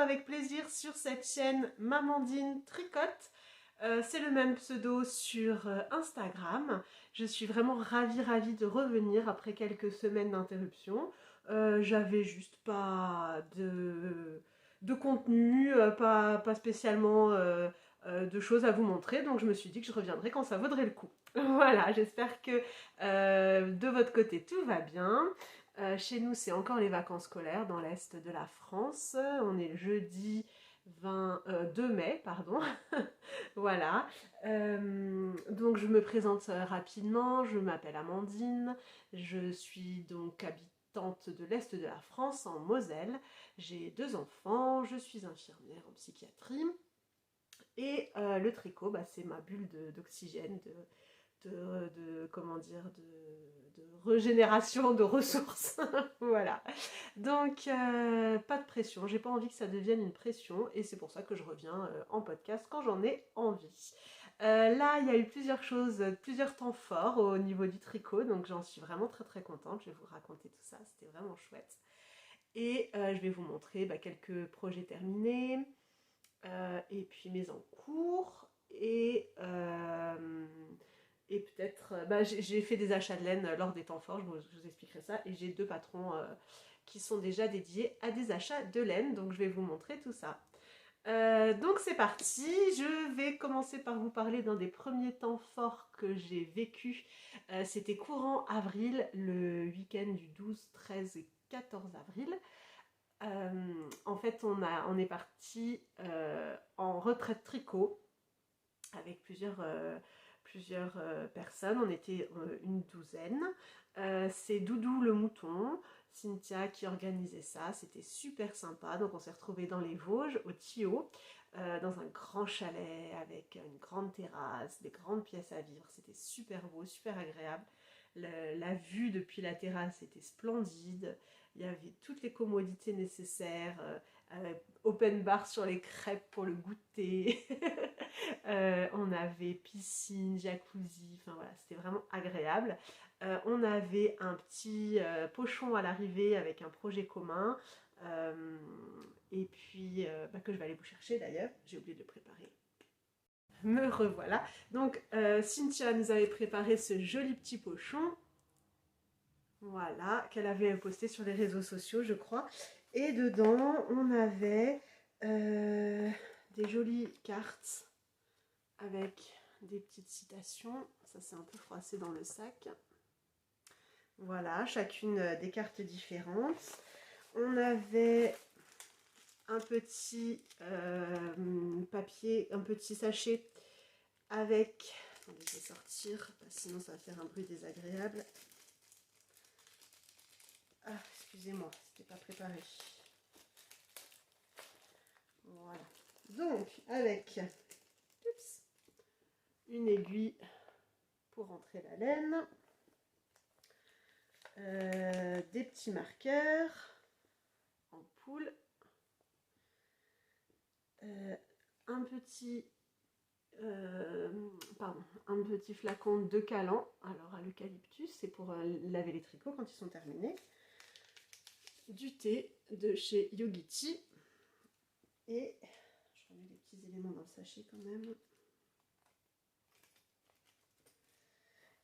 avec plaisir sur cette chaîne Mamandine Tricote. C'est le même pseudo sur Instagram. Je suis vraiment ravie de revenir après quelques semaines d'interruption. J'avais juste pas de contenu, pas spécialement de choses à vous montrer, donc je me suis dit que je reviendrai quand ça vaudrait le coup. Voilà, j'espère que de votre côté tout va bien. Chez nous, c'est encore les vacances scolaires dans l'est de la France. On est le jeudi 2 mai, pardon. Voilà. Donc je me présente rapidement. Je m'appelle Amandine. Je suis donc habitante de l'est de la France, en Moselle. J'ai 2 enfants. Je suis infirmière en psychiatrie. Et le tricot, c'est ma bulle d'oxygène, comment dire, de régénération de ressources. Voilà. Donc, pas de pression. J'ai pas envie que ça devienne une pression et c'est pour ça que je reviens en podcast quand j'en ai envie. Là, il y a eu plusieurs choses, plusieurs temps forts au niveau du tricot, donc j'en suis vraiment très contente. Je vais vous raconter tout ça, c'était vraiment chouette. Et je vais vous montrer quelques projets terminés, et puis mes en cours, et peut-être, j'ai fait des achats de laine lors des temps forts, je vous expliquerai ça, et j'ai 2 patrons qui sont déjà dédiés à des achats de laine, donc je vais vous montrer tout ça. Donc c'est parti, je vais commencer par vous parler d'un des premiers temps forts que j'ai vécu. C'était courant avril, le week-end du 12, 13 et 14 avril. En fait, on est parti en retraite tricot avec plusieurs personnes. On était une douzaine. C'est Doudou le mouton, Cynthia qui organisait ça. C'était super sympa. Donc on s'est retrouvés dans les Vosges, au Thio, dans un grand chalet avec une grande terrasse, des grandes pièces à vivre. C'était super beau, super agréable. La vue depuis la terrasse était splendide. Il y avait toutes les commodités nécessaires. Open bar sur les crêpes pour le goûter. On avait piscine, jacuzzi, enfin voilà, c'était vraiment agréable. On avait un petit pochon à l'arrivée avec un projet commun. Et puis, que je vais aller vous chercher d'ailleurs, j'ai oublié de le préparer. Me revoilà. Donc, Cynthia nous avait préparé ce joli petit pochon. Voilà, qu'elle avait posté sur les réseaux sociaux, je crois. Et dedans, on avait des jolies cartes avec des petites citations. Ça, c'est un peu froissé dans le sac. Voilà, chacune des cartes différentes. On avait un petit papier, un petit sachet avec... Attendez, je vais sortir, sinon ça va faire un bruit désagréable. Ah, excusez-moi, c'était pas préparé. Voilà. Donc, avec une aiguille pour rentrer la laine, des petits marqueurs en poule, un petit flacon de calan, alors à l'eucalyptus, c'est pour laver les tricots quand ils sont terminés, du thé de chez Yogiti, et je remets les petits éléments dans le sachet quand même.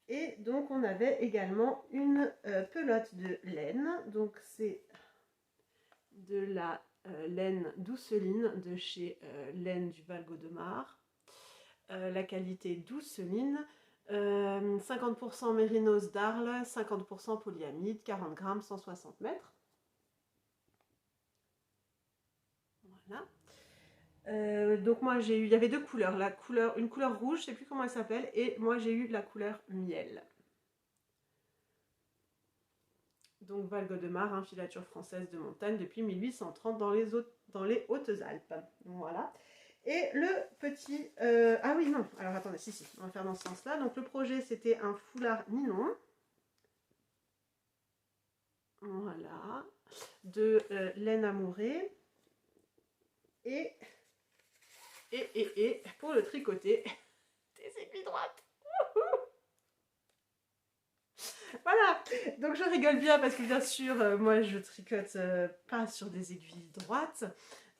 Et donc on avait également une pelote de laine, donc c'est de la laine Douceline de chez Laine du Val-Gaudemar, la qualité Douceline, 50% mérinos d'Arles, 50% polyamide, 40 grammes, 160 mètres. Voilà. Donc moi j'ai eu, il y avait 2 couleurs, une couleur rouge, je sais plus comment elle s'appelle, et moi j'ai eu la couleur miel. Donc Val-Gaudemar, filature française de montagne depuis 1830 dans les Hautes-Alpes. Voilà. Et le petit... ah oui, non. Alors attendez, si, on va faire dans ce sens-là. Donc le projet, c'était un foulard nylon. Voilà. De laine amourée. Et pour le tricoter, des aiguilles droites. Voilà, donc je rigole bien parce que bien sûr, moi je tricote pas sur des aiguilles droites.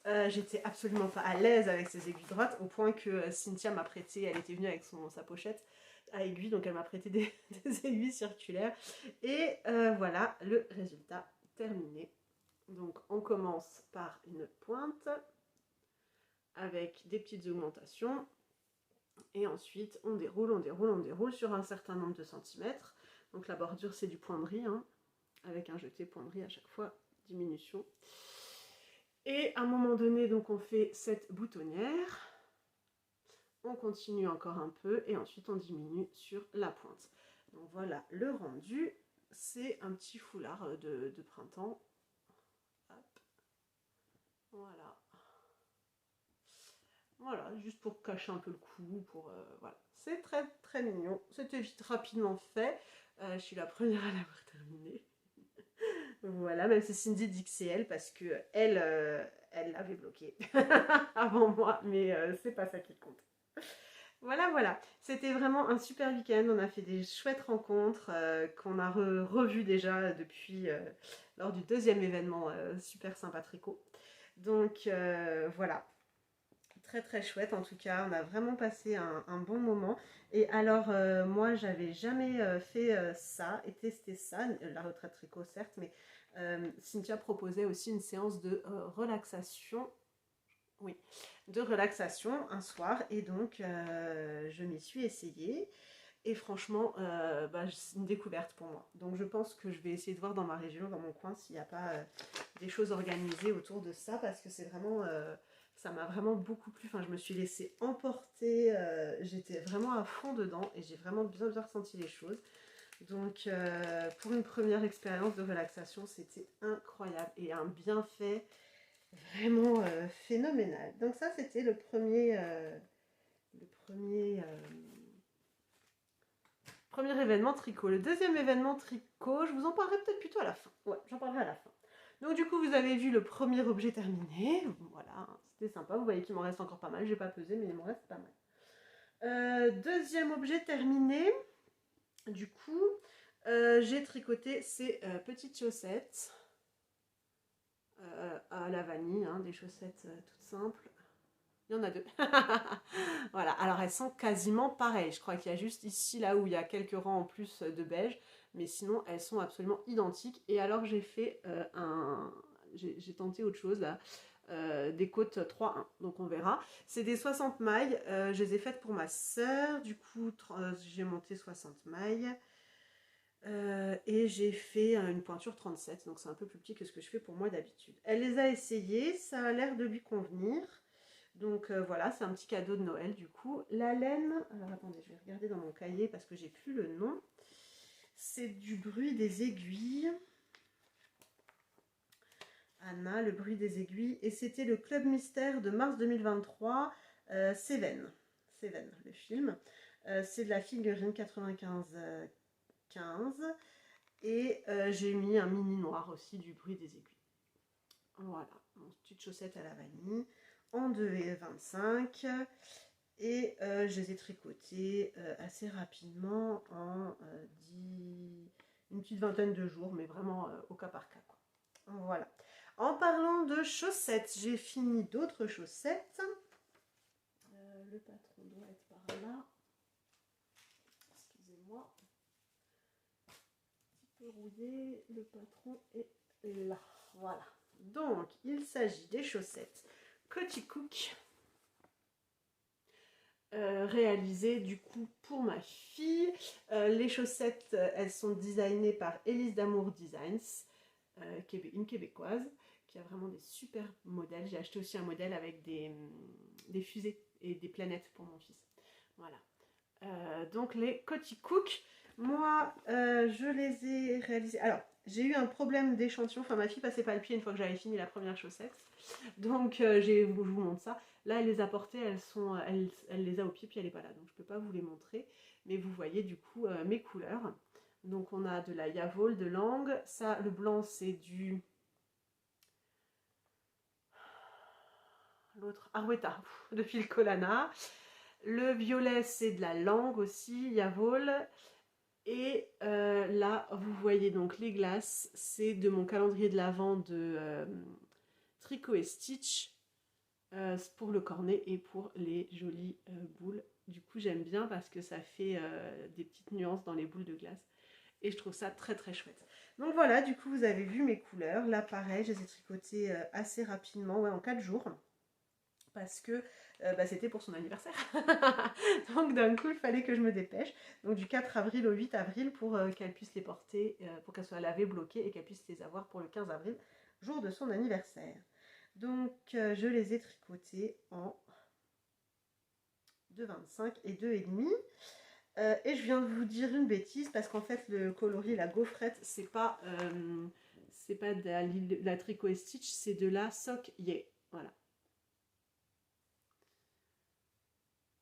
J'étais absolument pas à l'aise avec ces aiguilles droites, au point que Cynthia m'a prêté, elle était venue avec sa pochette à aiguilles, donc elle m'a prêté des aiguilles circulaires. Et voilà le résultat terminé. Donc on commence par une pointe avec des petites augmentations. Et ensuite on déroule, on déroule, on déroule sur un certain nombre de centimètres. Donc la bordure c'est du point de riz, hein, avec un jeté point de riz à chaque fois, diminution. Et à un moment donné, donc on fait cette boutonnière. On continue encore un peu et ensuite on diminue sur la pointe. Donc voilà le rendu. C'est un petit foulard de printemps. Hop. Voilà. Voilà, juste pour cacher un peu le cou. Voilà. C'est très très mignon. C'était vite rapidement fait. Je suis la première à l'avoir terminé. Voilà, même si Cindy dit que c'est elle parce que elle l'avait bloqué avant moi, mais c'est pas ça qui compte. Voilà, voilà. C'était vraiment un super week-end. On a fait des chouettes rencontres qu'on a revues déjà depuis lors du deuxième événement super sympa tricot. Donc voilà, très très chouette en tout cas. On a vraiment passé un bon moment. Et alors moi, j'avais jamais fait ça et testé ça, la retraite tricot certes, mais Cynthia proposait aussi une séance de relaxation. Oui, de relaxation un soir et donc je m'y suis essayée et franchement c'est une découverte pour moi. Donc je pense que je vais essayer de voir dans ma région, dans mon coin, s'il n'y a pas des choses organisées autour de ça parce que c'est vraiment, ça m'a vraiment beaucoup plu. Enfin, je me suis laissée emporter, j'étais vraiment à fond dedans et j'ai vraiment bien bien ressenti les choses. Donc pour une première expérience de relaxation, c'était incroyable et un bienfait vraiment phénoménal. Donc ça, c'était premier événement tricot. Le deuxième événement tricot, je vous en parlerai peut-être plutôt à la fin. Ouais, j'en parlerai à la fin. Donc du coup, vous avez vu le premier objet terminé. Voilà, c'était sympa. Vous voyez qu'il m'en reste encore pas mal. J'ai pas pesé, mais il m'en reste pas mal. Deuxième objet terminé. Du coup, j'ai tricoté ces petites chaussettes à la vanille, hein, des chaussettes toutes simples. Il y en a deux. Voilà, alors elles sont quasiment pareilles. Je crois qu'il y a juste ici, là où il y a quelques rangs en plus de beige, mais sinon elles sont absolument identiques. Et alors j'ai fait j'ai tenté autre chose là, des côtes 3-1, donc on verra. C'est des 60 mailles, je les ai faites pour ma soeur, du coup j'ai monté 60 mailles. Et j'ai fait une pointure 37, donc c'est un peu plus petit que ce que je fais pour moi d'habitude. Elle les a essayées, ça a l'air de lui convenir. Donc voilà, c'est un petit cadeau de Noël du coup. La laine, alors attendez, je vais regarder dans mon cahier parce que j'ai plus le nom. C'est du bruit des aiguilles. Anna, le bruit des aiguilles. Et c'était le Club Mystère de mars 2023, Seven, le film. C'est de la figurine 95-15. Et j'ai mis un mini noir aussi du bruit des aiguilles. Voilà, mon petite chaussette à la vanille en 2,25 et je les ai tricotées assez rapidement en une petite vingtaine de jours, mais vraiment au cas par cas, quoi. Voilà. En parlant de chaussettes, j'ai fini d'autres chaussettes. Le patron doit être par là. Excusez-moi. Un petit peu rouillé. Le patron est là. Voilà. Donc, il s'agit des chaussettes Coty Cook. Réalisées du coup pour ma fille. Les chaussettes, elles sont designées par Élise d'Amour Designs, une québécoise, qui a vraiment des super modèles. J'ai acheté aussi un modèle avec des fusées et des planètes pour mon fils. Voilà. Donc les Coty Cook, moi je les ai réalisés. Alors j'ai eu un problème d'échantillon, enfin ma fille passait pas le pied une fois que j'avais fini la première chaussette. Donc je vous montre ça. Là elle les a portées, elle les a au pied puis elle est pas là. Donc je peux pas vous les montrer. Mais vous voyez du coup mes couleurs. Donc on a de la Yavol, de Langue. Ça, le blanc c'est du... L'autre, Arweta, de Phil Colana. Le violet c'est de la Langue aussi, Yavol. Et là, vous voyez donc les glaces, c'est de mon calendrier de l'Avent de Tricot et Stitch. pour le cornet et pour les jolies boules. Du coup j'aime bien parce que ça fait des petites nuances dans les boules de glace et je trouve ça très très chouette. Donc voilà, du coup vous avez vu mes couleurs. Là pareil, je les ai tricotées assez rapidement, ouais, en 4 jours. Parce que c'était pour son anniversaire. Donc d'un coup, il fallait que je me dépêche. Donc du 4 avril au 8 avril pour qu'elle puisse les porter, pour qu'elles soient lavées, bloquées et qu'elle puisse les avoir pour le 15 avril, jour de son anniversaire. Donc je les ai tricotées en 2,25 et 2,5. Et je viens de vous dire une bêtise parce qu'en fait le coloris, la gaufrette, c'est pas de la tricot et stitch, c'est de la sock yay. Voilà.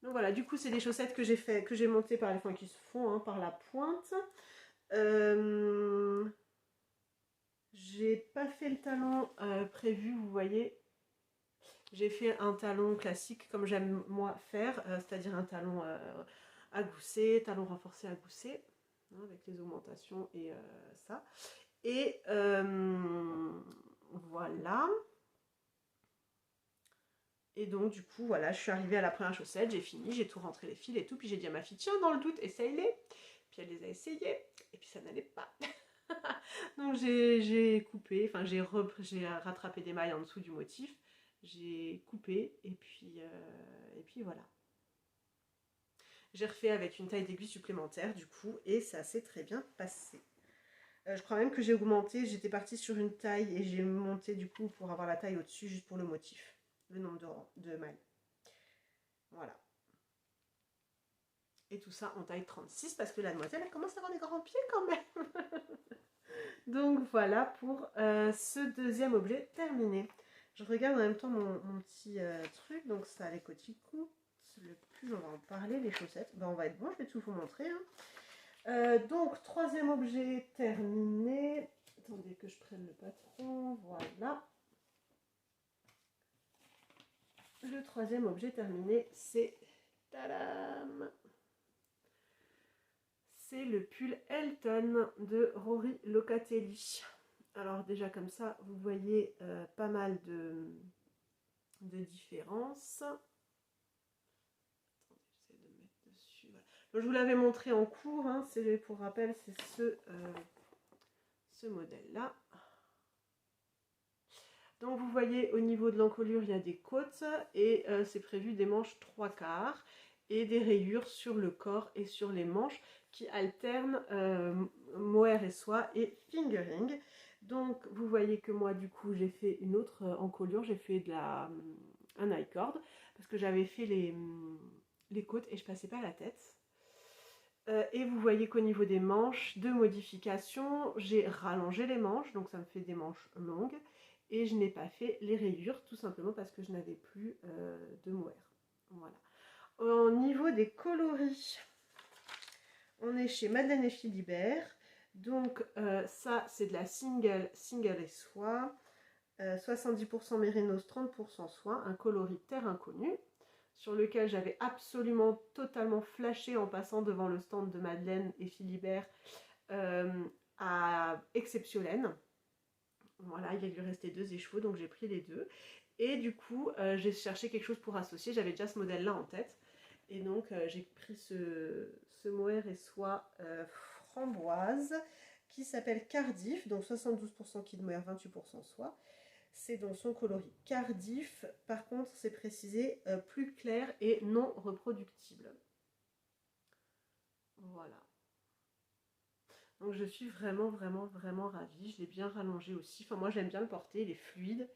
Donc voilà, du coup c'est des chaussettes que j'ai montées par les fins qui se font, hein, par la pointe. J'ai pas fait le talon prévu, vous voyez. J'ai fait un talon classique comme j'aime moi faire, c'est-à-dire un talon à gousset, talon renforcé à gousset, hein, avec les augmentations et ça. Et voilà. Et donc du coup voilà, je suis arrivée à la première chaussette, j'ai fini, j'ai tout rentré les fils et tout, puis j'ai dit à ma fille tiens dans le doute essaye-les, puis elle les a essayés et puis ça n'allait pas. Donc j'ai coupé, enfin j'ai rattrapé des mailles en dessous du motif, j'ai coupé et puis voilà. J'ai refait avec une taille d'aiguille supplémentaire du coup et ça s'est très bien passé. Je crois même que j'ai augmenté, j'étais partie sur une taille et j'ai monté du coup pour avoir la taille au-dessus juste pour le motif, le nombre de mailles. Voilà. Et tout ça en taille 36 parce que la demoiselle elle commence à avoir des grands pieds quand même. Donc voilà pour ce deuxième objet terminé. Je regarde en même temps mon petit truc, donc ça les coticoutes. Le pull, on va en parler, les chaussettes. Ben, on va être bon, je vais tout vous montrer. Hein. Donc troisième objet terminé. Attendez que je prenne le patron, voilà. Le troisième objet terminé, c'est tadam, c'est le pull Elton de Rory Locatelli. Alors déjà comme ça, vous voyez pas mal de différences. Attendez, j'essaie de mettre dessus. Voilà. Donc, je vous l'avais montré en cours, hein, pour rappel, c'est ce modèle-là. Donc vous voyez au niveau de l'encolure, il y a des côtes et c'est prévu des manches 3/4 et des rayures sur le corps et sur les manches qui alternent mohair et soie et fingering. Donc vous voyez que moi du coup j'ai fait une autre encolure, j'ai fait un I-cord parce que j'avais fait les côtes et je passais pas la tête. Et vous voyez qu'au niveau des manches, deux modifications, j'ai rallongé les manches, donc ça me fait des manches longues, et je n'ai pas fait les rayures, tout simplement parce que je n'avais plus de mohair. Voilà. Au niveau des coloris, on est chez Madeleine et Philibert, donc ça c'est de la single et soie, 70% mérinos, 30% soie, un coloris terre inconnue, sur lequel j'avais absolument totalement flashé en passant devant le stand de Madeleine et Philibert à Exceptionnel. Voilà, il lui restait 2 écheveaux, donc j'ai pris les deux. Et du coup, j'ai cherché quelque chose pour associer. J'avais déjà ce modèle-là en tête. Et donc, j'ai pris ce mohair et soie framboise qui s'appelle Cardiff, donc 72% kit mohair, 28% soie. C'est dans son coloris Cardiff. Par contre, c'est précisé plus clair et non reproductible. Voilà. Donc je suis vraiment, vraiment, vraiment ravie. Je l'ai bien rallongé aussi. Enfin, moi, j'aime bien le porter. Il est fluide.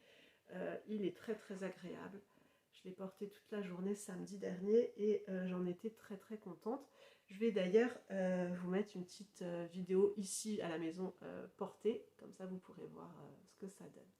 Il est très, très agréable. Je l'ai porté toute la journée samedi dernier et j'en étais très, très contente. Je vais d'ailleurs vous mettre une petite vidéo ici à la maison portée. Comme ça, vous pourrez voir ce que ça donne.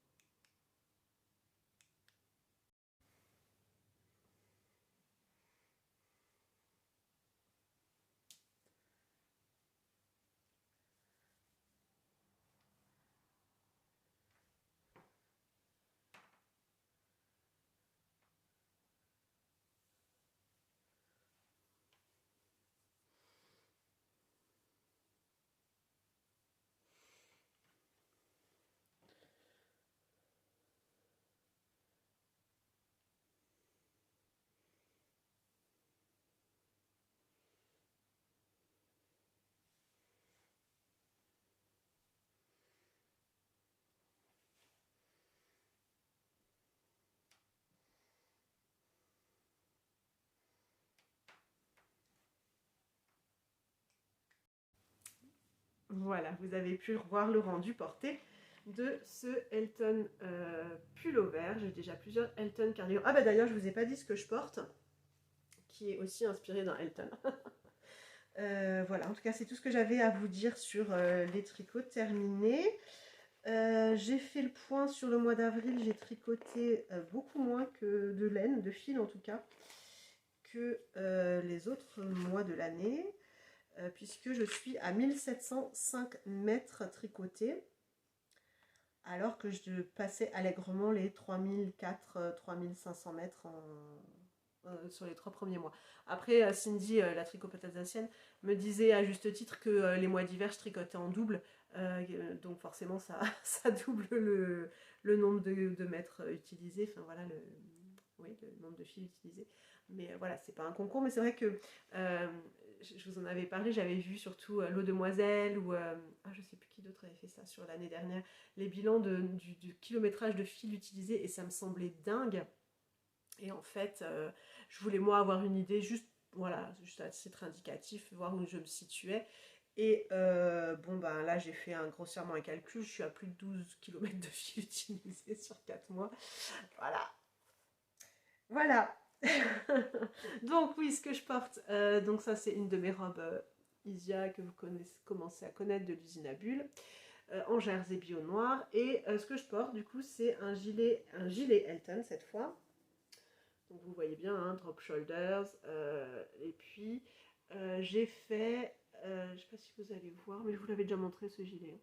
Voilà, vous avez pu voir le rendu porté de ce Elton pullover. J'ai déjà plusieurs Elton cardigans. Ah bah d'ailleurs, je vous ai pas dit ce que je porte, qui est aussi inspiré d'un Elton. Voilà, en tout cas, c'est tout ce que j'avais à vous dire sur les tricots terminés. J'ai fait le point sur le mois d'avril, j'ai tricoté beaucoup moins que de laine, de fil en tout cas, que les autres mois de l'année, puisque je suis à 1705 mètres tricotés, alors que je passais allègrement les 3004-3500 mètres sur les 3 premiers mois. Après, Cindy, la tricopète alsacienne, me disait à juste titre que les mois d'hiver, je tricotais en double. Donc forcément, ça, ça double le nombre de mètres utilisés. Enfin voilà, oui, le nombre de fils utilisés. Mais voilà, c'est pas un concours, mais c'est vrai que je vous en avais parlé, j'avais vu surtout l'eau demoiselle ou je sais plus qui d'autre avait fait ça sur l'année dernière, les bilans du kilométrage de fils utilisés et ça me semblait dingue. Et en fait, je voulais moi avoir une idée juste, voilà, juste à titre indicatif, voir où je me situais. Et bon ben là j'ai fait grossièrement un calcul, je suis à plus de 12 km de fil utilisé sur 4 mois. Voilà. Voilà. Donc oui, ce que je porte, donc ça c'est une de mes robes Isia que vous commencez à connaître de l'usine à bulles, en jersey bio noir. Et ce que je porte du coup c'est un gilet Elton cette fois. Donc vous voyez bien, hein, drop shoulders. Et puis j'ai fait, je ne sais pas si vous allez voir, mais je vous l'avais déjà montré ce gilet.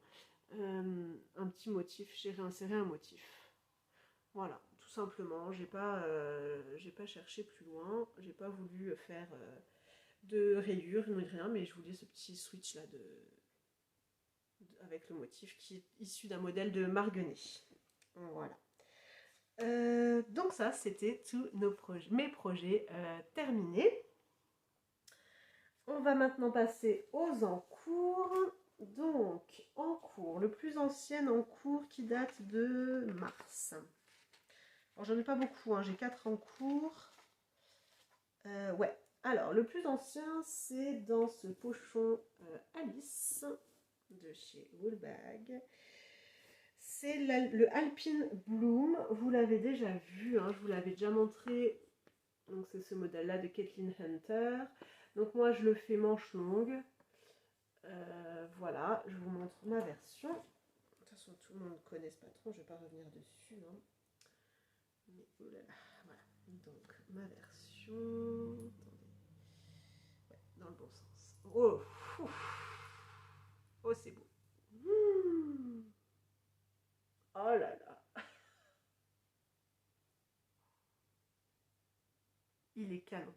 Un petit motif, j'ai réinséré un motif. Voilà, tout simplement. J'ai pas cherché plus loin. J'ai pas voulu faire de rayures ni rien, mais je voulais ce petit switch là avec le motif qui est issu d'un modèle de Marguenet. Voilà. Donc ça, c'était tous mes projets terminés. On va maintenant passer aux encours. Donc, en cours, le plus ancien en cours qui date de mars. Alors, j'en ai pas beaucoup, hein, j'ai 4 en cours. Ouais. Alors, le plus ancien, c'est dans ce pochon Alice de chez Woolbag. C'est le Alpine Bloom. Vous l'avez déjà vu, hein, je vous l'avais déjà montré. Donc, c'est ce modèle-là de Kathleen Hunter. Donc, moi, je le fais manche longue. Voilà, je vous montre ma version. De toute façon, tout le monde ne connaît ce patron, je ne vais pas revenir dessus. Hein. Mais, oh là là, voilà. Donc, ma version. Attendez. Ouais, dans le bon sens. Oh, oh c'est beau. Oh là là. Il est canon.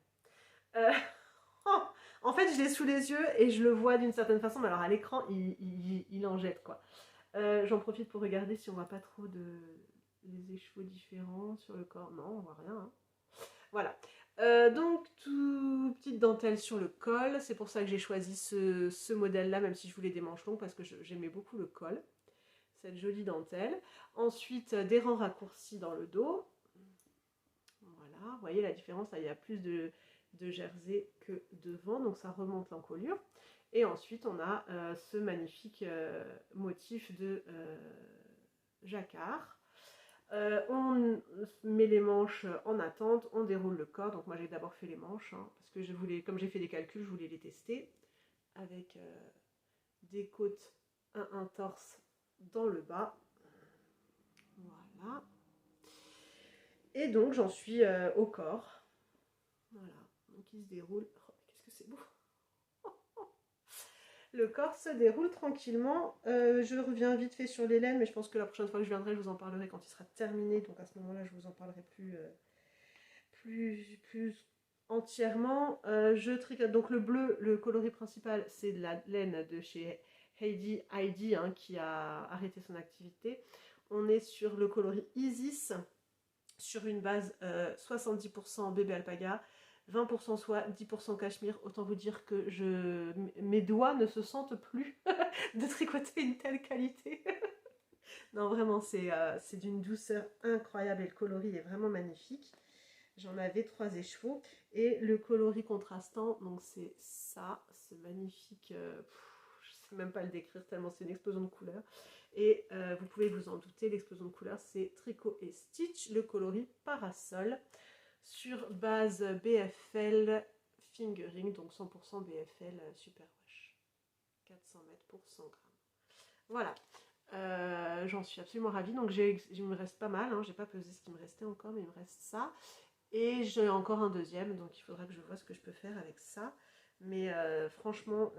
En fait, je l'ai sous les yeux et je le vois d'une certaine façon, mais alors à l'écran, il en jette quoi. J'en profite pour regarder si on voit pas trop les écheveaux différents sur le corps. Non, on voit rien. Hein. Voilà. Donc, tout petite dentelle sur le col. C'est pour ça que j'ai choisi ce modèle-là, même si je voulais des manches longues, parce que j'aimais beaucoup le col. Cette jolie dentelle. Ensuite, des rangs raccourcis dans le dos. Voilà, vous voyez la différence, là, il y a plus de jersey que devant, donc ça remonte l'encolure. Et ensuite, on a ce magnifique motif de jacquard. On met les manches en attente, on déroule le corps. Donc moi j'ai d'abord fait les manches, hein, parce que je voulais, comme j'ai fait des calculs, je voulais les tester avec des côtes, un torse dans le bas. Voilà. Et donc j'en suis au corps. Voilà, donc il se déroule. Oh, qu'est-ce que c'est beau! Le corps se déroule tranquillement. Je reviens vite fait sur les laines, mais je pense que la prochaine fois que je viendrai, je vous en parlerai quand il sera terminé. Donc à ce moment-là, je vous en parlerai plus entièrement. Je tricote. Donc le bleu, le coloris principal, c'est de la laine de chez Heidi, hein, qui a arrêté son activité. On est sur le coloris Isis, sur une base 70% bébé alpaga, 20% soie, 10% cachemire. Autant vous dire que mes doigts ne se sentent plus de tricoter une telle qualité. Non, vraiment, c'est d'une douceur incroyable et le coloris est vraiment magnifique. J'en avais 3 écheveaux. Et le coloris contrastant, donc c'est ça, ce magnifique... sais même pas le décrire tellement c'est une explosion de couleurs. Et vous pouvez vous en douter, l'explosion de couleurs, c'est Tricot et Stitch, le coloris Parasol, sur base BFL Fingering, donc 100% BFL Superwash. 400 mètres pour 100 grammes. Voilà. J'en suis absolument ravie. Donc il me reste pas mal, hein. J'ai pas pesé ce qui me restait encore, mais il me reste ça. Et j'ai encore un deuxième, donc il faudra que je vois ce que je peux faire avec ça. Mais franchement,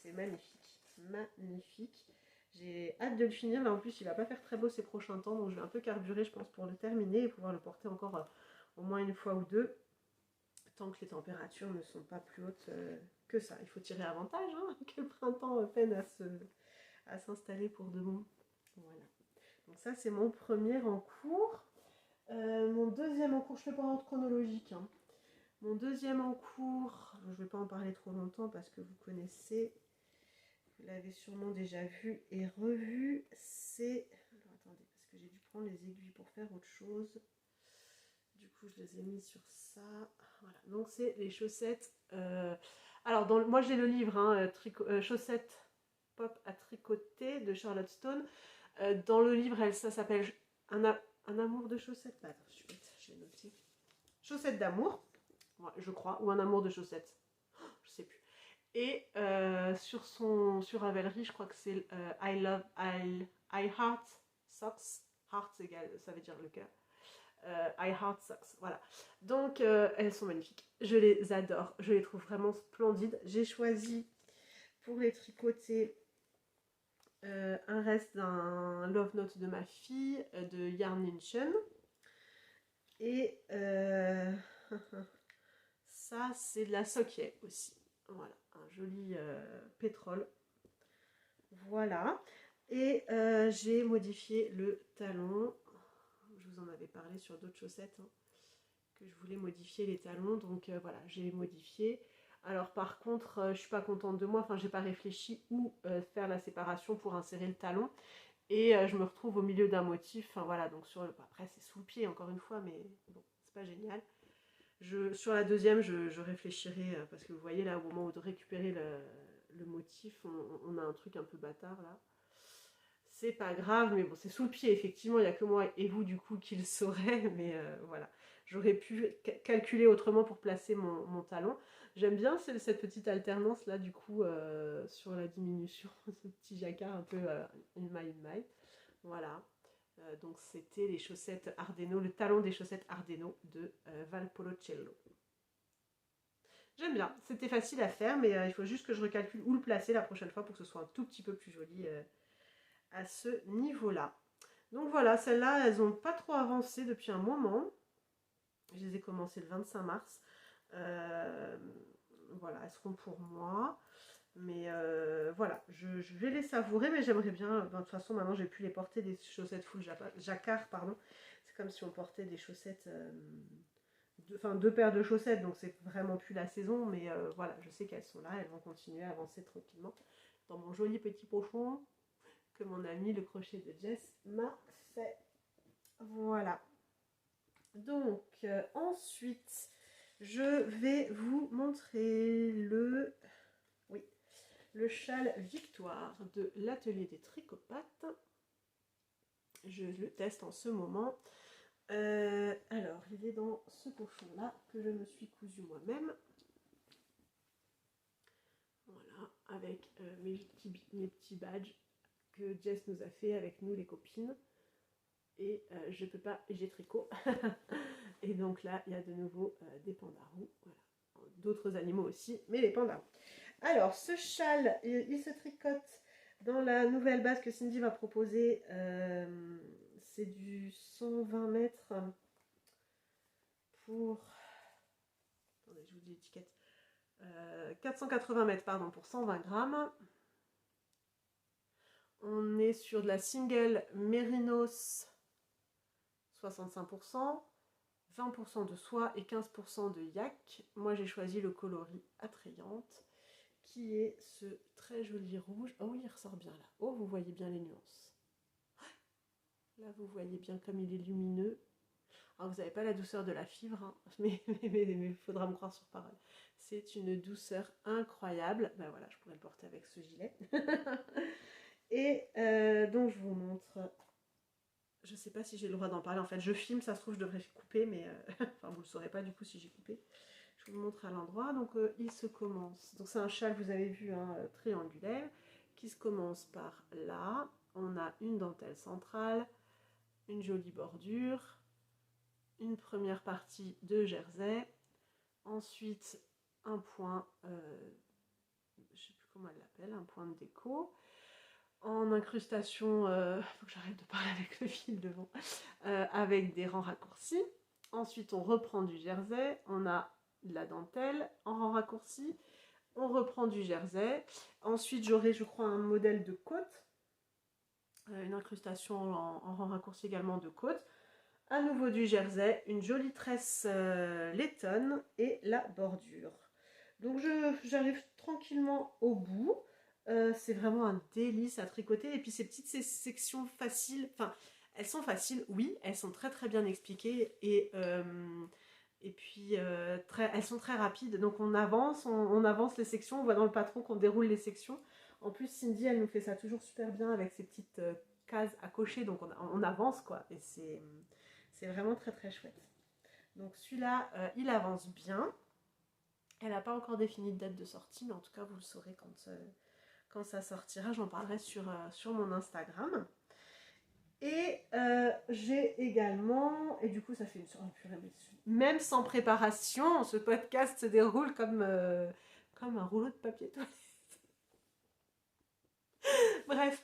c'est magnifique. Magnifique. J'ai hâte de le finir. Là en plus, il va pas faire très beau ces prochains temps, donc je vais un peu carburer, je pense, pour le terminer et pouvoir le porter encore au moins une fois ou deux, tant que les températures ne sont pas plus hautes que ça. Il faut tirer avantage, hein, que le printemps peine à s'installer pour de bon. Voilà. Donc ça, c'est mon premier en cours. Mon deuxième en cours, je ne fais pas en ordre chronologique, hein. Mon deuxième en cours, je ne vais pas en parler trop longtemps parce que vous connaissez, vous l'avez sûrement déjà vu et revu, c'est... Alors attendez, parce que j'ai dû prendre les aiguilles pour faire autre chose. Du coup, je les ai mis sur ça. Voilà, donc c'est les chaussettes. Alors, moi j'ai le livre, hein, chaussettes pop à tricoter de Charlotte Stone. Dans le livre, ça s'appelle un amour de chaussettes. Bah, attends, je vais noter. Chaussettes d'amour, ouais, je crois, ou un amour de chaussettes. Je sais plus. Et sur Ravelry, je crois que c'est I Heart Socks. Heart égale, ça veut dire le cœur. I Heart Socks, voilà. Donc elles sont magnifiques. Je les adore. Je les trouve vraiment splendides. J'ai choisi pour les tricoter un reste d'un Love Note de ma fille de Yarn Nation. Et ça, c'est de la Socket aussi. Voilà, un joli pétrole. Voilà. Et j'ai modifié le talon. Je vous en avais parlé sur d'autres chaussettes, hein, que je voulais modifier les talons. Donc voilà, j'ai modifié. Alors par contre, je suis pas contente de moi. Enfin, j'ai pas réfléchi où faire la séparation pour insérer le talon. Et je me retrouve au milieu d'un motif. Enfin voilà, donc après c'est sous le pied encore une fois, mais bon, c'est pas génial. Sur la deuxième, je réfléchirai, parce que vous voyez là, au moment de récupérer le motif, on a un truc un peu bâtard là. C'est pas grave, mais bon, c'est sous le pied, effectivement, il n'y a que moi et vous du coup qui le saurez, mais voilà. J'aurais pu calculer autrement pour placer mon talon. J'aime bien cette petite alternance là, du coup, sur la diminution, ce petit jacquard un peu in my. Voilà. Donc c'était les chaussettes Ardeno, le talon des chaussettes Ardeno de Valpolicella. J'aime bien, c'était facile à faire, mais il faut juste que je recalcule où le placer la prochaine fois pour que ce soit un tout petit peu plus joli à ce niveau-là. Donc voilà, celles-là, elles n'ont pas trop avancé depuis un moment. Je les ai commencées le 25 mars. Voilà, elles seront pour moi. Mais voilà, je vais les savourer, mais j'aimerais bien. De toute façon, maintenant, j'ai pu les porter des chaussettes full jacquard, pardon. C'est comme si on portait des chaussettes, deux paires de chaussettes, donc c'est vraiment plus la saison. Mais voilà, je sais qu'elles sont là, elles vont continuer à avancer tranquillement dans mon joli petit pochon que mon ami le crochet de Jess m'a fait. Voilà. Donc ensuite, je vais vous montrer le châle Victoire de l'atelier des tricopates. Je le teste en ce moment. Alors, il est dans ce pochon-là que je me suis cousu moi-même. Voilà, avec mes petits badges que Jess nous a fait avec nous les copines. Et je peux pas, j'ai tricot. Et donc là, il y a de nouveau des pandarous. Voilà. D'autres animaux aussi, mais les pandarous. Alors, ce châle, il se tricote dans la nouvelle base que Cindy va proposer. C'est du 120 mètres pour... Attendez, je vous dis l'étiquette. 480 mètres, pardon, pour 120 grammes. On est sur de la single Mérinos 65%, 20% de soie et 15% de yak. Moi, j'ai choisi le coloris attrayante, qui est ce très joli rouge. Oh, il ressort bien là. Oh, vous voyez bien les nuances. Là, vous voyez bien comme il est lumineux. Alors vous n'avez pas la douceur de la fibre, hein, mais il faudra me croire sur parole. C'est une douceur incroyable. Ben voilà, je pourrais le porter avec ce gilet. Et donc je vous montre. Je sais pas si j'ai le droit d'en parler. En fait, je filme, ça se trouve, je devrais couper, mais enfin, vous le saurez pas du coup si j'ai coupé. Je vous montre à l'endroit. Donc, il se commence. Donc, c'est un châle, vous avez vu, hein, triangulaire, qui se commence par là. On a une dentelle centrale, une jolie bordure, une première partie de jersey, ensuite un point, je ne sais plus comment elle l'appelle, un point de déco, en incrustation, faut que j'arrête de parler avec le fil devant, avec des rangs raccourcis. Ensuite, on reprend du jersey, on a de la dentelle en rang raccourci, on reprend du jersey. Ensuite, j'aurai, je crois, un modèle de côte, une incrustation en rang raccourci également de côte. À nouveau du jersey, une jolie tresse laitonne et la bordure. Donc j'arrive tranquillement au bout. C'est vraiment un délice à tricoter. Et puis ces petites sections faciles, enfin elles sont faciles, oui, elles sont très très bien expliquées et puis elles sont très rapides. Donc on avance les sections, on voit dans le patron qu'on déroule les sections. En plus Cindy elle nous fait ça toujours super bien avec ses petites cases à cocher, donc on avance quoi. Et c'est vraiment très très chouette. Donc celui-là, il avance bien. Elle n'a pas encore défini de date de sortie, mais en tout cas, vous le saurez quand ça sortira. J'en parlerai sur mon Instagram. Et j'ai également, et du coup, ça fait une sorte même sans préparation, ce podcast se déroule comme un rouleau de papier toilette. Bref,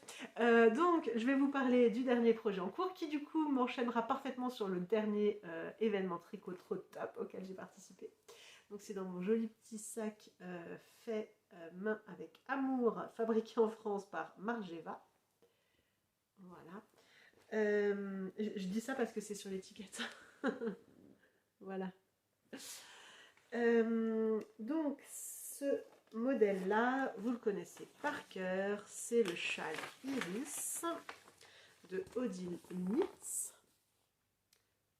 donc je vais vous parler du dernier projet en cours qui du coup m'enchaînera parfaitement sur le dernier événement tricot trop top auquel j'ai participé. Donc c'est dans mon joli petit sac fait main avec amour, fabriqué en France par Margeva. Voilà. Je dis ça parce que c'est sur l'étiquette. Voilà. Donc ce modèle-là, vous le connaissez par cœur, c'est le châle Iris de Odile Knits.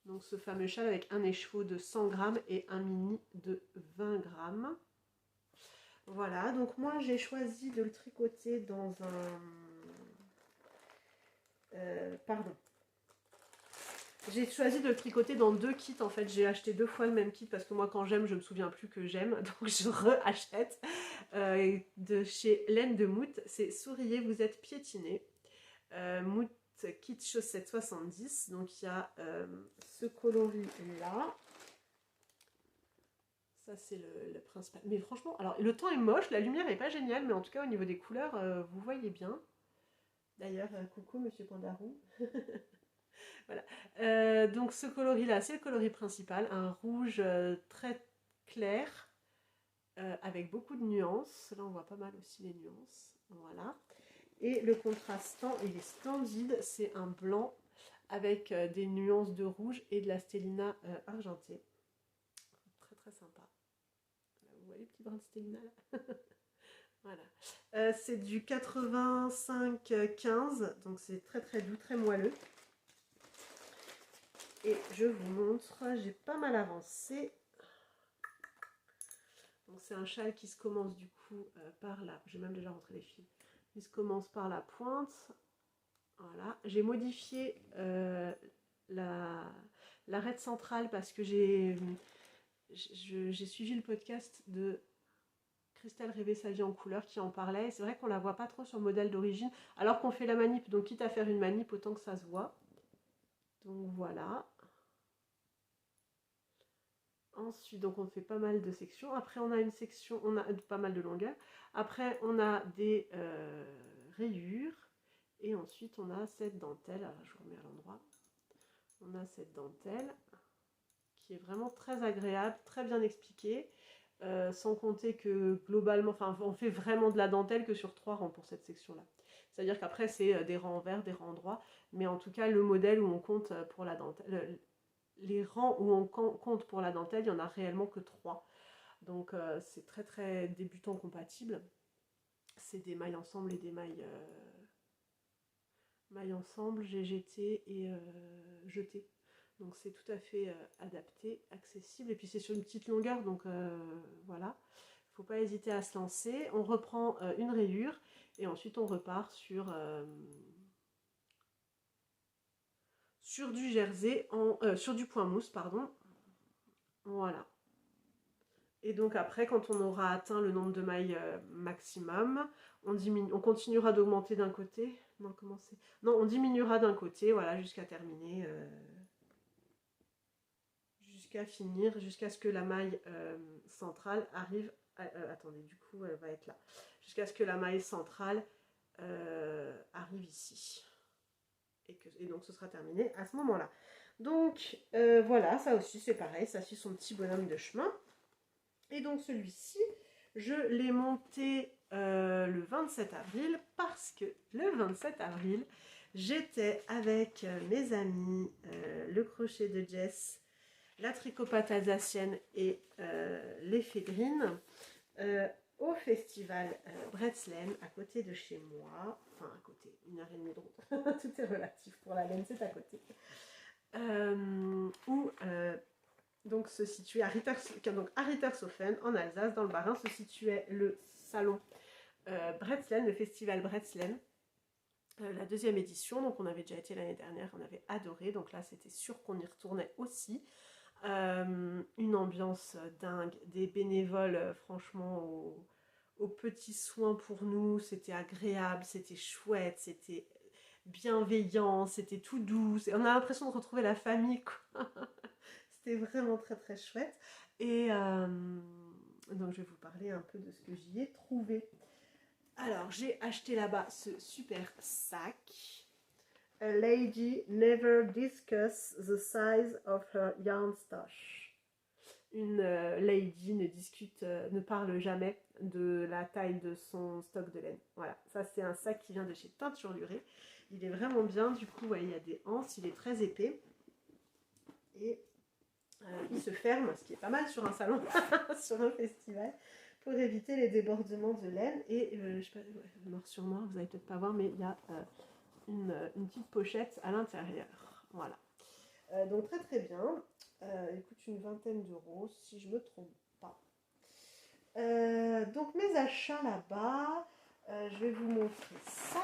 Donc ce fameux châle avec un écheveau de 100 grammes et un mini de 20 grammes. Voilà, donc moi j'ai choisi de le tricoter dans un... pardon. J'ai choisi de le tricoter dans 2 kits en fait. J'ai acheté 2 fois le même kit parce que moi quand j'aime, je me souviens plus que j'aime. Donc je re-achète de chez Laine de Mout. C'est Souriez, vous êtes piétiné. Mout kit chaussette 70. Donc il y a ce coloris là. Ça c'est le principal. Mais franchement, alors le temps est moche, la lumière est pas géniale, mais en tout cas au niveau des couleurs, vous voyez bien. D'ailleurs, coucou Monsieur Pandarou. Voilà. Donc ce coloris là, c'est le coloris principal, un rouge très clair, avec beaucoup de nuances. Là on voit pas mal aussi les nuances. Voilà. Et le contrastant, il est splendide, c'est un blanc avec des nuances de rouge et de la stélina argentée. Très très sympa. Voilà, vous voyez les petits brins de stélina là. Voilà. C'est du 85-15, donc c'est très très doux, très moelleux. Et je vous montre, j'ai pas mal avancé. Donc c'est un châle qui se commence du coup par là. J'ai même déjà rentré les fils. Il se commence par la pointe. Voilà. J'ai modifié l'arête centrale parce que j'ai suivi le podcast de Christelle Rêver sa vie en couleur qui en parlait. C'est vrai qu'on la voit pas trop sur le modèle d'origine, alors qu'on fait la manip. Donc quitte à faire une manip, autant que ça se voit. Donc voilà. Ensuite, donc on fait pas mal de sections. Après, on a une section, on a pas mal de longueur. Après, on a des rayures. Et ensuite, on a cette dentelle. Alors, je vous remets à l'endroit. On a cette dentelle qui est vraiment très agréable, très bien expliquée. Sans compter que globalement, enfin, on fait vraiment de la dentelle que sur 3 rangs pour cette section-là. C'est-à-dire qu'après, c'est des rangs envers, des rangs droits. Mais en tout cas, le modèle où on compte pour la dentelle... Les rangs où on compte pour la dentelle, il n'y en a réellement que 3. Donc c'est très très débutant compatible. C'est des mailles ensemble et des mailles ensemble, GGT et jeté. Donc c'est tout à fait adapté, accessible. Et puis c'est sur une petite longueur, donc voilà. Il ne faut pas hésiter à se lancer. On reprend une rayure et ensuite on repart sur du jersey, sur du point mousse, pardon. Voilà. Et donc après, quand on aura atteint le nombre de mailles maximum, on continuera d'augmenter d'un côté. Non, comment c'est? Non, on diminuera d'un côté, voilà, jusqu'à terminer, jusqu'à finir, jusqu'à ce que la maille centrale arrive. Attendez, du coup, elle va être là. Jusqu'à ce que la maille centrale arrive ici. Et donc ce sera terminé à ce moment-là. Donc voilà, ça aussi c'est pareil, ça suit son petit bonhomme de chemin. Et donc celui-ci, je l'ai monté le 27 avril parce que le 27 avril, j'étais avec mes amis, le crochet de Jess, la tricopate alsacienne et les fédrines au festival Bretzlen à côté de chez moi. Enfin à côté, 1h30 de route. Tout est relatif pour la laine, c'est à côté. Où donc se situait à Rittershofen en Alsace, dans le Bas-Rhin, se situait le salon Bretzlen, le festival Bretzlen, la deuxième édition. Donc on avait déjà été l'année dernière, on avait adoré, donc là c'était sûr qu'on y retournait aussi. Une ambiance dingue, des bénévoles franchement aux petits soins pour nous, c'était agréable, c'était chouette, c'était bienveillant, c'était tout doux, on a l'impression de retrouver la famille quoi. C'était vraiment très très chouette. Et donc je vais vous parler un peu de ce que j'y ai trouvé. Alors j'ai acheté là-bas ce super sac. A lady never discuss the size of her yarn stash. Une lady ne parle jamais de la taille de son stock de laine. Voilà, ça c'est un sac qui vient de chez Teinture Lurée. Il est vraiment bien, du coup, vous voyez, il y a des anses, il est très épais. Et il se ferme, ce qui est pas mal sur un salon, sur un festival, pour éviter les débordements de laine. Et je sais pas, noir sur noir, vous allez peut-être pas voir, mais il y a une petite pochette à l'intérieur. Voilà. Donc très très bien. Il coûte une vingtaine d'euros, si je me trompe pas. Donc mes achats là-bas, je vais vous montrer ça,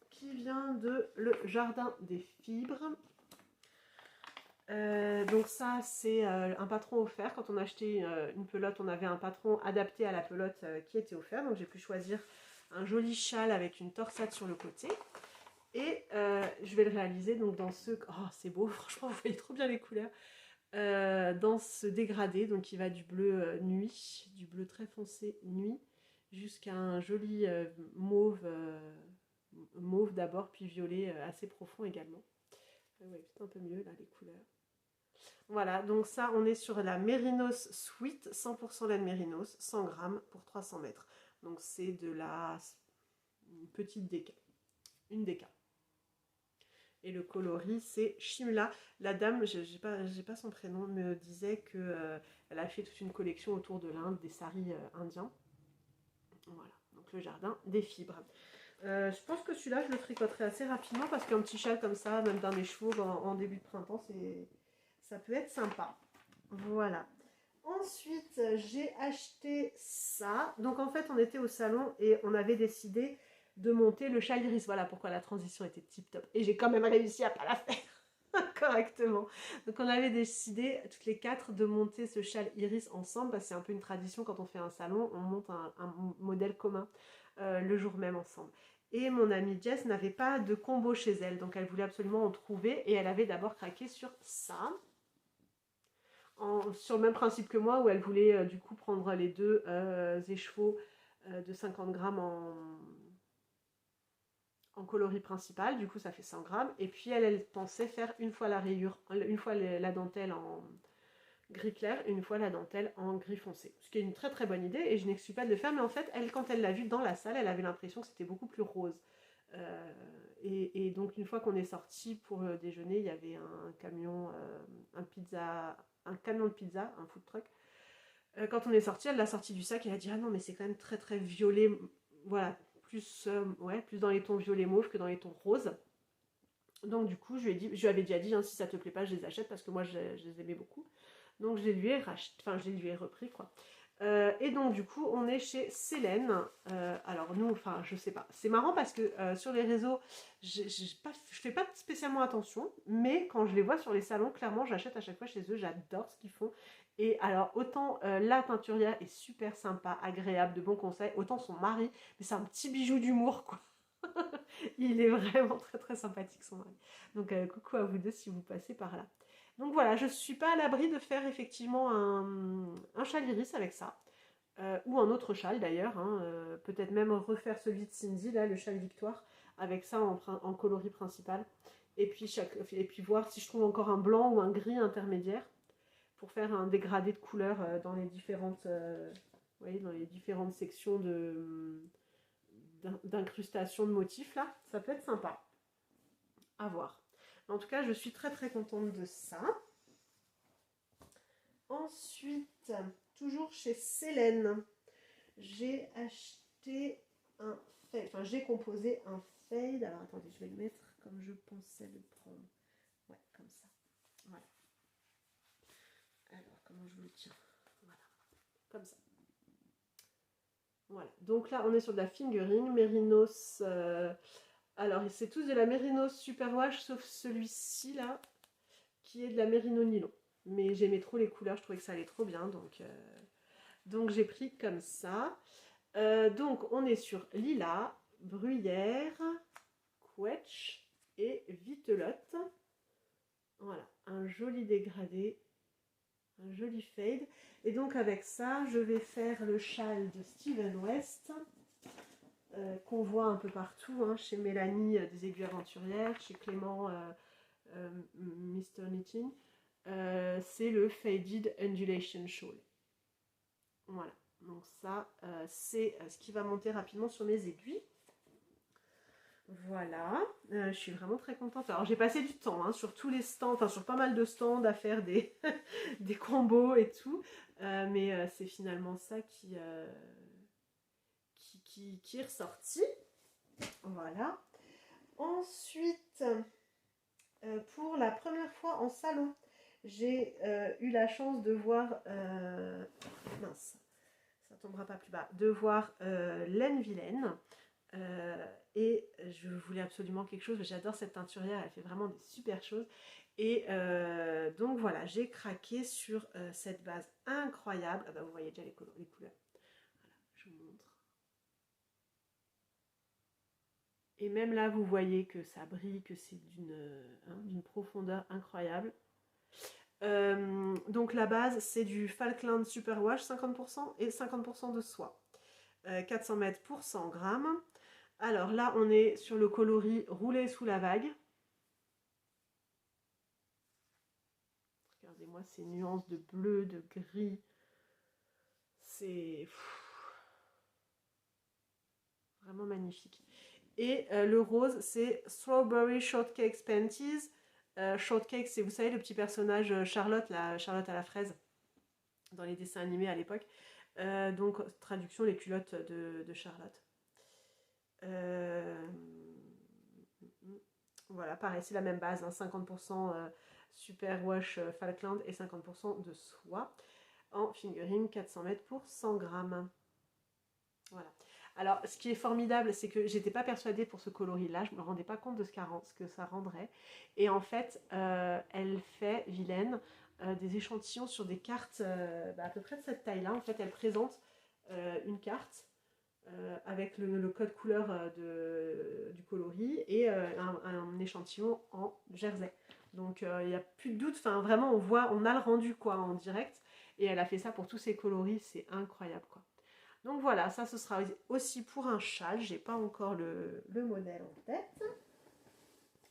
qui vient de Le Jardin des Fibres. Donc ça c'est un patron offert. Quand on achetait une pelote, on avait un patron adapté à la pelote qui était offert. Donc j'ai pu choisir un joli châle avec une torsade sur le côté. Et je vais le réaliser donc dans ce... Oh c'est beau, franchement vous voyez trop bien les couleurs. Dans ce dégradé, donc qui va du bleu nuit, du bleu très foncé nuit, jusqu'à un joli mauve, mauve d'abord, puis violet assez profond également. Ouais, c'est un peu mieux là les couleurs. Voilà, donc ça, on est sur la Mérinos Sweet, 100% laine Mérinos, 100 grammes pour 300 mètres. Donc c'est de la petite déca, une déca. Et le coloris, c'est Shimla. La dame, j'ai pas son prénom, me disait que elle a fait toute une collection autour de l'Inde, des saris indiens. Voilà, donc le jardin des fibres. Je pense que celui-là, je le tricoterai assez rapidement parce qu'un petit châle comme ça, même d'un écheveau en début de printemps, ça peut être sympa. Voilà. Ensuite, j'ai acheté ça. Donc en fait, on était au salon et on avait décidé de monter le châle iris. Voilà pourquoi la transition était tip top. Et j'ai quand même réussi à pas la faire correctement. Donc on avait décidé toutes les quatre de monter ce châle iris ensemble parce que c'est un peu une tradition quand on fait un salon, on monte un modèle commun le jour même ensemble. Et mon amie Jess n'avait pas de combo chez elle, donc elle voulait absolument en trouver et elle avait d'abord craqué sur ça. Sur le même principe que moi, où elle voulait du coup prendre les deux écheveaux de 50 grammes en coloris principal, du coup ça fait 100 grammes, et puis elle pensait faire une fois la rayure, une fois la dentelle en gris clair, une fois la dentelle en gris foncé, ce qui est une très très bonne idée, et je n'exclus pas de le faire, mais en fait, quand elle l'a vu dans la salle, elle avait l'impression que c'était beaucoup plus rose. Et donc une fois qu'on est sorti pour déjeuner, il y avait un camion, un camion de pizza, un food truck. Quand on est sorti, elle l'a sorti du sac et elle a dit ah non mais c'est quand même très très violet, voilà, plus dans les tons violet mauve que dans les tons roses. Donc du coup, je lui avais déjà dit, hein, si ça te plaît pas, je les achète parce que moi, je les aimais beaucoup. Donc je les lui ai racheté, enfin je les lui ai repris quoi. Et donc du coup on est chez Célène. Alors nous, enfin je sais pas. C'est marrant parce que sur les réseaux, je fais pas spécialement attention, mais quand je les vois sur les salons, clairement j'achète à chaque fois chez eux. J'adore ce qu'ils font. Et alors autant la teinturière est super sympa, agréable, de bons conseils, autant son mari, mais c'est un petit bijou d'humour quoi. Il est vraiment très très sympathique son mari. Donc coucou à vous deux si vous passez par là. Donc voilà, je ne suis pas à l'abri de faire effectivement un châle iris avec ça. Ou un autre châle d'ailleurs. Hein, peut-être même refaire celui de Cindy, là, le châle Victoire, avec ça en coloris principal. Et puis voir si je trouve encore un blanc ou un gris intermédiaire pour faire un dégradé de couleurs dans les différentes, vous voyez, dans les différentes sections d'incrustation de motifs là. Ça peut être sympa à voir. En tout cas, je suis très très contente de ça. Ensuite, toujours chez Célène, j'ai acheté un fade, enfin j'ai composé un fade. Alors attendez, je vais le mettre comme je pensais le prendre. Ouais, comme ça. Voilà. Alors, comment je vous le tiens? Voilà, comme ça. Voilà. Donc là, on est sur de la fingering, Mérinos. Alors, c'est tous de la Mérinos Superwash, sauf celui-ci là, qui est de la Mérino Nylon. Mais j'aimais trop les couleurs, je trouvais que ça allait trop bien, donc j'ai pris comme ça. Donc on est sur lilas, bruyère, quetch et vitelotte. Voilà, un joli dégradé, un joli fade. Et donc avec ça, je vais faire le châle de Steven West, qu'on voit un peu partout, hein, chez Mélanie des Aiguilles Aventurières, chez Clément Mr. Knitting. C'est le Faded Undulation Shawl. Voilà, donc ça, c'est ce qui va monter rapidement sur mes aiguilles. Voilà, je suis vraiment très contente. Alors j'ai passé du temps hein, sur tous les stands, enfin sur pas mal de stands à faire des, des combos et tout. Mais c'est finalement ça qui est ressorti. Voilà. Ensuite, pour la première fois en salon, j'ai eu la chance de voir, mince, ça tombera pas plus bas, de voir Laine Vilaine. Et je voulais absolument quelque chose, j'adore cette teinturière, elle fait vraiment des super choses. Et donc voilà, j'ai craqué sur cette base incroyable. Ah bah vous voyez déjà les couleurs. Voilà, je vous montre. Et même là, vous voyez que ça brille, que c'est d'une profondeur incroyable. Donc la base, c'est du Falkland Superwash 50% et 50% de soie. 400 mètres pour 100 grammes. Alors là, on est sur le coloris roulé sous la vague. Regardez-moi ces nuances de bleu, de gris. C'est vraiment magnifique. Et le rose, c'est Strawberry Shortcake Panties. Shortcake, c'est, vous savez, le petit personnage Charlotte, Charlotte à la fraise, dans les dessins animés à l'époque. Donc, traduction, les culottes de Charlotte. Voilà, pareil, c'est la même base, hein, 50% Superwash Falkland et 50% de soie en fingering 400 mètres pour 100 grammes. Voilà. Alors, ce qui est formidable, c'est que j'étais pas persuadée pour ce coloris-là, je me rendais pas compte de ce que ça rendrait. Et en fait, elle fait, vilaine, des échantillons sur des cartes à peu près de cette taille-là. En fait, elle présente une carte avec le code couleur du coloris et un échantillon en jersey. Donc il n'y a plus de doute, enfin vraiment on a le rendu quoi en direct et elle a fait ça pour tous ses coloris, c'est incroyable quoi. Donc voilà, ça ce sera aussi pour un châle, j'ai pas encore le modèle en tête,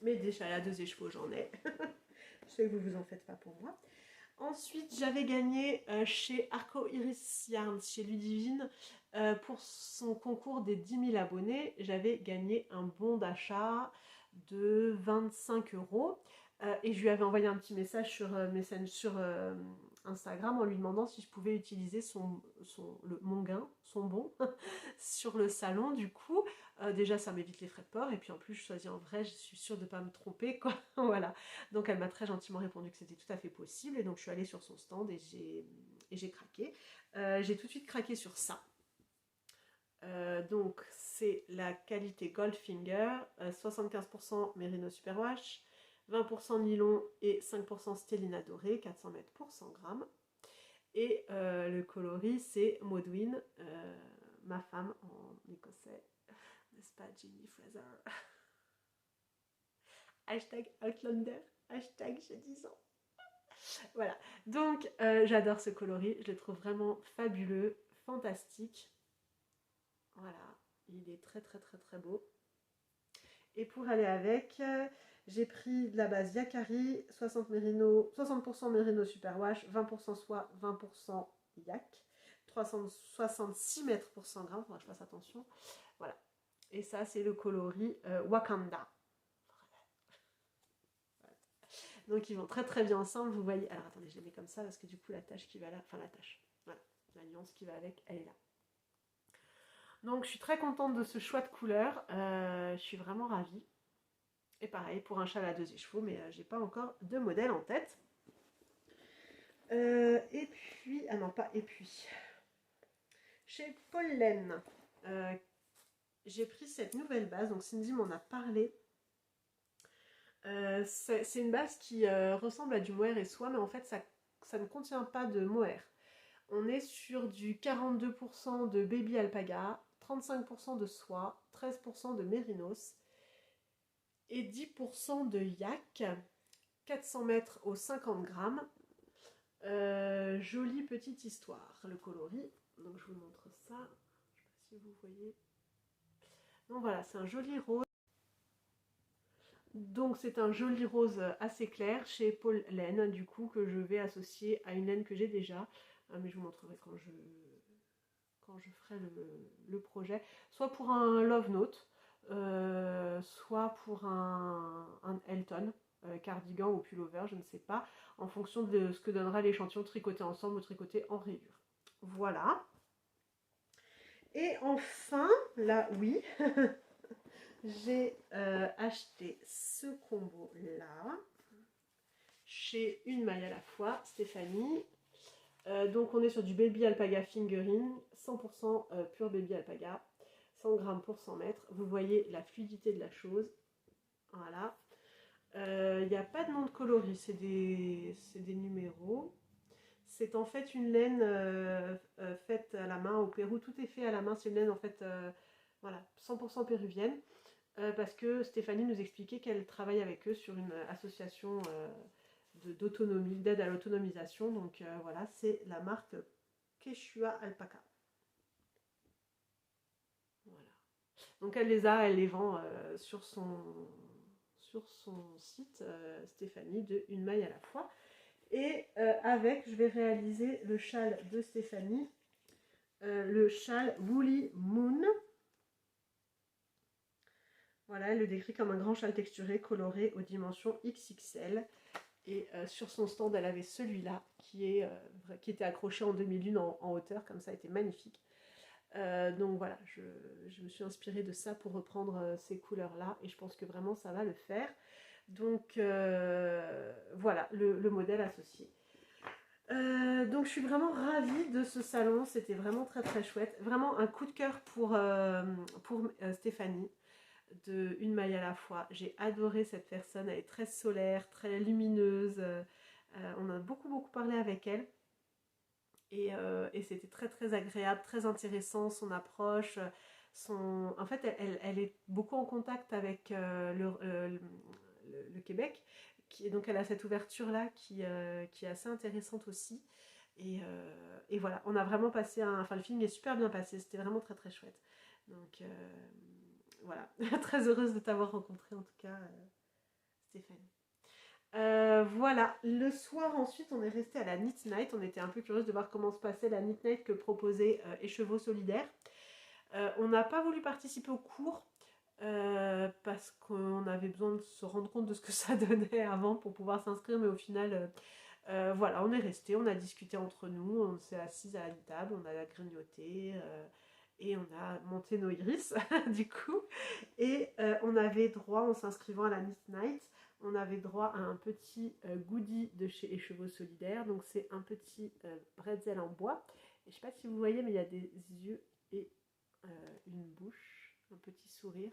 mais déjà à 2 écheveaux j'en ai. Je sais que vous en faites pas pour moi. Ensuite, j'avais gagné chez Arco Iris Yarns, chez Ludivine, pour son concours des 10 000 abonnés. J'avais gagné un bon d'achat de 25 €. Et je lui avais envoyé un petit message sur Instagram en lui demandant si je pouvais utiliser mon gain, son bon, sur le salon. Du coup, Déjà, ça m'évite les frais de port, et puis en plus, je choisis en vrai, je suis sûre de ne pas me tromper, quoi. Voilà. Donc, elle m'a très gentiment répondu que c'était tout à fait possible, et donc je suis allée sur son stand et j'ai craqué. J'ai tout de suite craqué sur ça. Donc, c'est la qualité Goldfinger, 75% Merino Superwash, 20% nylon et 5% stellina doré, 400 mètres pour 100 grammes. Et le coloris, c'est Maudwin, ma femme en écossais, n'est-ce pas, Jenny Fraser. Hashtag Outlander, hashtag j'ai 10 ans. Voilà, donc j'adore ce coloris, je le trouve vraiment fabuleux, fantastique. Voilà, il est très très très très beau. Et pour aller avec, j'ai pris de la base Yakari, 60% Merino Superwash, 20% soie, 20% yak, 366 mètres pour 100 grammes, faudra que je fasse attention. Voilà. Et ça, c'est le coloris Wakanda. Voilà. Donc, ils vont très très bien ensemble, vous voyez. Alors, attendez, je les mets comme ça parce que du coup, la tache qui va là, enfin la tache, voilà, la nuance qui va avec, elle est là. Donc, je suis très contente de ce choix de couleur. Je suis vraiment ravie. Et pareil pour un châle à 2 écheveaux, mais j'ai pas encore de modèle en tête. Et puis, ah non, pas et puis. Chez Pollen, j'ai pris cette nouvelle base, donc Cindy m'en a parlé. C'est une base qui ressemble à du mohair et soie, mais en fait, ça ne contient pas de mohair. On est sur du 42% de baby alpaga, 35% de soie, 13% de mérinos et 10% de yak, 400 mètres au 50 grammes. Jolie petite histoire, le coloris. Donc je vous montre ça. Je ne sais pas si vous voyez. Donc voilà, c'est un joli rose. Donc c'est un joli rose assez clair chez Paul Laine, du coup, que je vais associer à une laine que j'ai déjà. Mais je vous montrerai quand je ferai le projet. Soit pour un Love Note, soit pour un Elton. Cardigan ou pullover, je ne sais pas, en fonction de ce que donnera l'échantillon tricoté ensemble ou tricoté en rayure. Voilà. Et enfin, là, oui, j'ai acheté ce combo-là chez Une Maille à la fois, Stéphanie. Donc on est sur du Baby Alpaga Fingering, 100% pur Baby Alpaga, 100 grammes pour 100 mètres. Vous voyez la fluidité de la chose. Voilà. Il n'y a pas de nom de coloris, c'est des numéros. C'est en fait une laine faite à la main au Pérou. Tout est fait à la main. C'est une laine en fait voilà, 100% péruvienne. Parce que Stéphanie nous expliquait qu'elle travaille avec eux sur une association d'autonomie, d'aide à l'autonomisation. Donc voilà, c'est la marque Quechua Alpaca. Voilà. Donc elle les vend sur son site, Stéphanie, de Une Maille à la fois. Et avec, je vais réaliser le châle de Stéphanie, le châle Woolly Moon. Voilà, elle le décrit comme un grand châle texturé, coloré aux dimensions XXL. Et sur son stand, elle avait celui-là qui était accroché en demi-lune en hauteur, comme ça, était magnifique. Donc voilà, je me suis inspirée de ça pour reprendre ces couleurs-là, et je pense que vraiment ça va le faire. Donc voilà, le modèle associé. Donc je suis vraiment ravie de ce salon, c'était vraiment très très chouette. Vraiment un coup de cœur pour Stéphanie, de Une Maille à la fois. J'ai adoré cette personne, elle est très solaire, très lumineuse. On a beaucoup parlé avec elle. Et c'était très très agréable, très intéressant, son approche. En fait, elle est beaucoup en contact avec le Québec. Donc elle a cette ouverture-là qui est assez intéressante aussi. Et voilà, on a vraiment passé Enfin, le film est super bien passé, c'était vraiment très très chouette. Donc voilà, très heureuse de t'avoir rencontré en tout cas, Stéphanie. Voilà, le soir ensuite on est resté à la Knit Night. On était un peu curieuse de voir comment se passait la Knit Night que proposait Écheveau Solidaire. On n'a pas voulu participer au cours parce qu'on avait besoin de se rendre compte de ce que ça donnait avant pour pouvoir s'inscrire, mais au final voilà, on est resté, on a discuté entre nous, on s'est assise à la table, on a grignoté et on a monté nos iris du coup. Et on avait droit, en s'inscrivant à la Knit Night, on avait droit à un petit goodie de chez Écheveau Solidaire. Donc c'est un petit bretzel en bois. Et je sais pas si vous voyez, mais il y a des yeux et une bouche, un petit sourire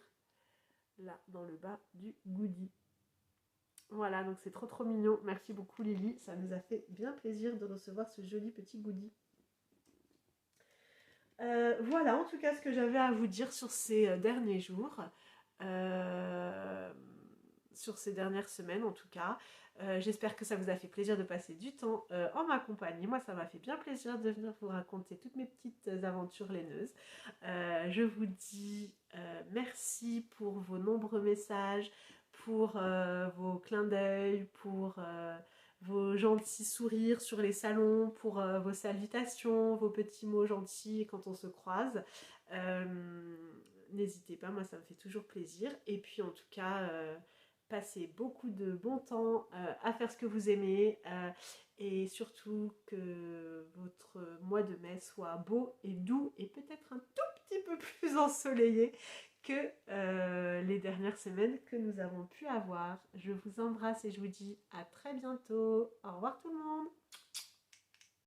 là dans le bas du goodie. Voilà, donc c'est trop trop mignon. Merci beaucoup Lily, ça nous a fait bien plaisir de recevoir ce joli petit goodie. Voilà en tout cas ce que j'avais à vous dire sur ces derniers jours, sur ces dernières semaines en tout cas. J'espère que ça vous a fait plaisir de passer du temps en ma compagnie. Moi ça m'a fait bien plaisir de venir vous raconter toutes mes petites aventures laineuses. Je vous dis merci pour vos nombreux messages, pour vos clins d'œil, pour vos gentils sourires sur les salons, pour vos salutations, vos petits mots gentils quand on se croise. N'hésitez pas, moi ça me fait toujours plaisir. Et puis en tout cas, passez beaucoup de bon temps à faire ce que vous aimez et surtout que votre mois de mai soit beau et doux et peut-être un tout petit peu plus ensoleillé que les dernières semaines que nous avons pu avoir. Je vous embrasse et je vous dis à très bientôt. Au revoir tout le monde.